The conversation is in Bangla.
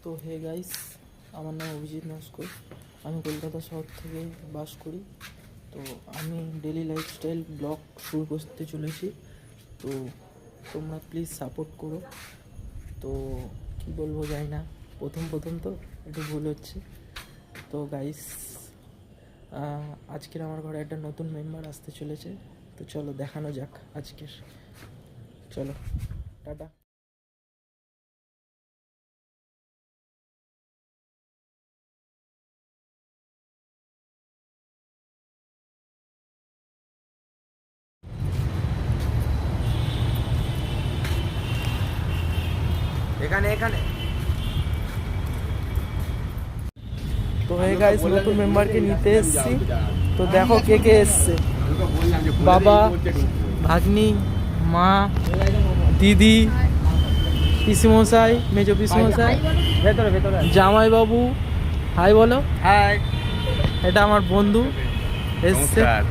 তো হে গাইস, আমার নাম অভিজিৎ নস্কর। আমি কলকাতা শহর থেকে বাস করি। তো আমি ডেলি লাইফস্টাইল ব্লগ শুরু করতে চলেছি। তো তোমরা প্লিজ সাপোর্ট করো। তো কি বলবো জানি না, প্রথম তো একটু ভুল হচ্ছে। তো গাইস, আজকের আমার ঘরে একটা নতুন মেম্বার আসতে চলেছে। তো চলো দেখানো যাক আজকের। চলো, টাটা। এখানে তো হে গাইস, নতুন মেম্বারকে নিতে এসেছি। তো দেখো কে কে এসছে। বাবা, ভাগ্নি, মা, দিদি, পিসিমশাই, মেজো পিসিমশাই, ভেতরে জামাইবাবু। হাই বলো। হাই। এটা আমার বন্ধু এসছে। নমস্কার।